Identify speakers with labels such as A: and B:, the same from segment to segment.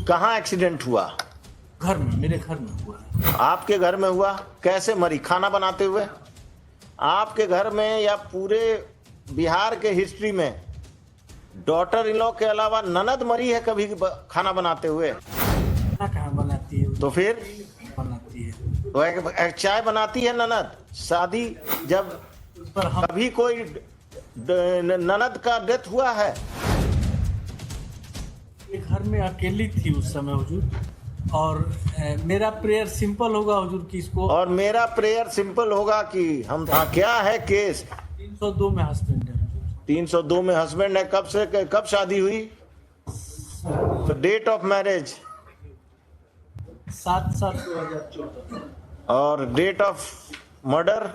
A: कहाँ एक्सीडेंट हुआ?
B: घर में, मेरे घर में हुआ है।
A: आपके घर में हुआ? कैसे मरी? खाना बनाते हुए? आपके घर में या पूरे बिहार के हिस्ट्री में डॉटर इन लॉ के अलावा ननद मरी है कभी खाना बनाते हुए?
B: खाना कहाँ बनाती है?
A: तो फिर
B: बनाती है
A: तो एक चाय बनाती है ननद। शादी जब
B: पर हम
A: कभी कोई ननद का डेथ हुआ है?
B: घर में अकेली थी उस समय हुजूर, और मेरा प्रेयर सिंपल होगा हुजूर कि इसको,
A: और मेरा प्रेयर सिंपल होगा कि हम क्या है केस?
B: 302 में हस्बैंड है हुजूर।
A: 302 में हस्बैंड है। कब शादी हुई? तो डेट ऑफ मैरिज
B: 7/7/2014,
A: और डेट ऑफ मर्डर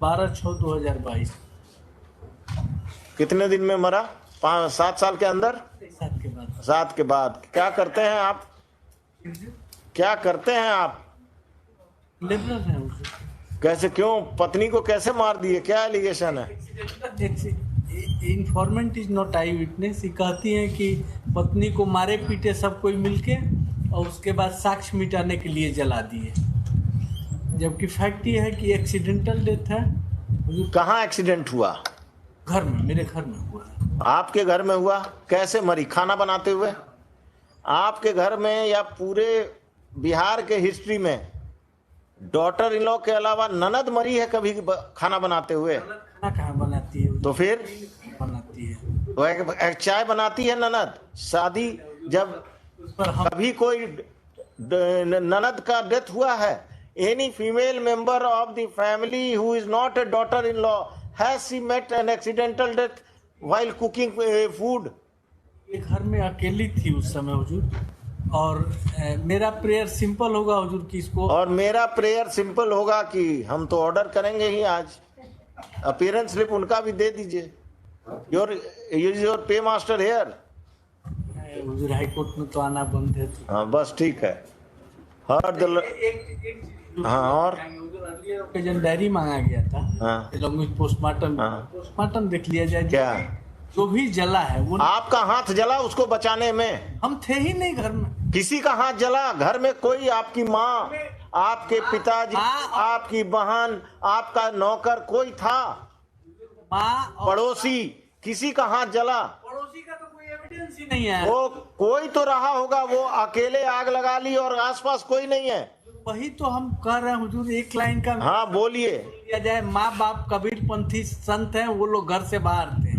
B: 12/6/2022।
A: कितने दिन में मरा? 7 साल के अंदर?
B: 7 के बाद
A: 7 के बाद। क्या करते हैं आप? क्या करते हैं आप?
B: लिबरल है हुजूर।
A: कैसे, क्यों? पत्नी को कैसे मार दिए? क्या एलिगेशन है?
B: Informant is not I witness. ये कहती है कि पत्नी को मारे पीटे सब कोई मिलके, और उसके बाद साक्ष्य मिटाने के लिए जला दिए, जबकि फैक्ट ये है कि एक्सीडेंटल डेथ है।
A: कहाँ एक्सीडेंट हुआ?
B: घर में, मेरे घर में हुआ है।
A: आपके घर में हुआ? कैसे मरी? खाना बनाते हुए? आपके घर में या पूरे बिहार के हिस्ट्री में डॉटर इन लॉ के अलावा ननद मरी है कभी खाना बनाते हुए?
B: खाना कहाँ बनाती है?
A: तो फिर
B: बनाती है
A: तो एक चाय बनाती है ननद। शादी जब
B: पर हम
A: कभी कोई ननद का डेथ हुआ है? Any female member of the family who is not a daughter in law has she met an accidental death while cooking food?
B: घर में अकेली थी उस समय हुजूर, और मेरा प्रेयर सिंपल होगा हुजूर कि इसको,
A: और मेरा प्रेयर सिंपल होगा कि हम तो ऑर्डर करेंगे ही आज। अपीयरेंस स्लिप उनका भी दे दीजिए। Your pay master here.
B: हुजूर हाई कोर्ट में तो आना बंद है तो।
A: हाँ बस ठीक है। हाँ और
B: जन डायरी मांगा गया था,
A: हाँ
B: पोस्टमार्टम
A: हाँ।
B: पोस्टमार्टम देख लिया जाए।
A: क्या
B: जो भी जला है वो
A: आपका हाथ जला उसको बचाने में?
B: हम थे ही नहीं घर में।
A: किसी का हाथ जला? घर में कोई, आपकी माँ, आपके पिताजी, आपकी बहन, आपका नौकर कोई था?
B: माँ और
A: पड़ोसी, किसी का हाथ जला?
B: पड़ोसी का तो कोई एविडेंस ही नहीं है।
A: वो कोई तो रहा होगा, वो अकेले आग लगा ली और आसपास कोई नहीं है।
B: वही तो हम कह रहे हैं हुजूर, एक लाइन का
A: हाँ बोलिए।
B: दिया जाए। माँ बाप कबीरपंथी संत हैं, वो लोग घर से बाहर थे।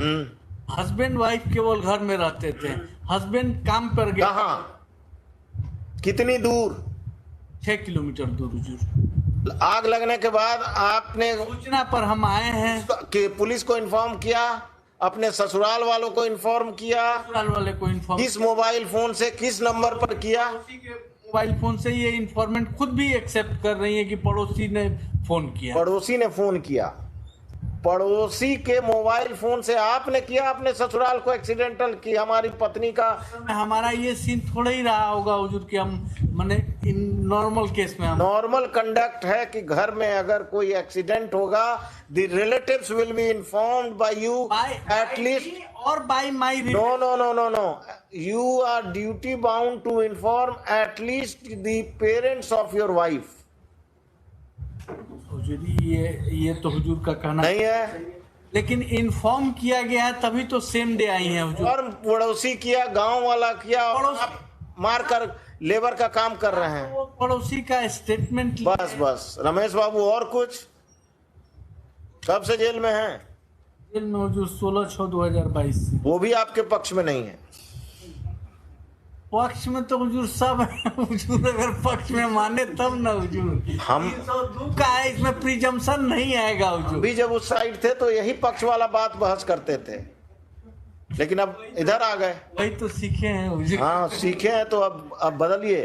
B: हस्बैंड वाइफ केवल घर में रहते थे। हस्बैंड काम पर गया।
A: कहाँ? कितनी दूर?
B: 6 किलोमीटर दूर हुजूर।
A: आग लगने के बाद आपने
B: सूचना पर हम आए हैं।
A: कि पुलिस को इन्फॉर्म किया? अपने ससुराल वालों को इन्फॉर्म किया?
B: ससुराल वाले को इन्फॉर्म,
A: किस मोबाइल फोन से, किस नंबर पर किया?
B: पड़ोसी के मोबाइल फोन से। ये इन्फॉर्मेंट खुद भी एक्सेप्ट कर रही है कि पड़ोसी ने फोन किया।
A: पड़ोसी ने फोन किया? पड़ोसी के मोबाइल फोन से आपने किया अपने ससुराल को एक्सीडेंटल कि हमारी पत्नी का?
B: हमारा ये सीन थोड़ा ही रहा होगा हुजूर कि हम माने इन नॉर्मल केस में हम
A: नॉर्मल कंडक्ट है कि घर में अगर कोई एक्सीडेंट होगा the relatives will be informed by you at least,
B: और by my.
A: No no no no no, you are duty bound to inform at least the parents of your wife.
B: हुजूर ये तो हुजूर का कहना
A: नहीं है,
B: लेकिन इन्फॉर्म किया गया है तभी तो सेम डे आई है हुजूर।
A: और पड़ोसी किया, गांव वाला किया, और आप मार कर लेबर का काम कर रहे हैं।
B: वो पड़ोसी का स्टेटमेंट।
A: बस बस रमेश बाबू, और कुछ? कब से जेल में हैं?
B: जेल में हुजूर 16/6/2022 से।
A: वो भी आपके पक्ष में नहीं है?
B: पक्ष में तो हुजूर सब है हुजूर, अगर पक्ष में माने तब ना हुजूर।
A: हम
B: 302 का है, इसमें प्रिजम्पशन नहीं आएगा हुजूर।
A: भी जब उस साइड थे तो यही पक्ष वाला बात बहस करते थे, लेकिन अब इधर आ गए।
B: वही तो सीखे हैं हुजूर।
A: हाँ सीखे हैं तो अब बदलिए।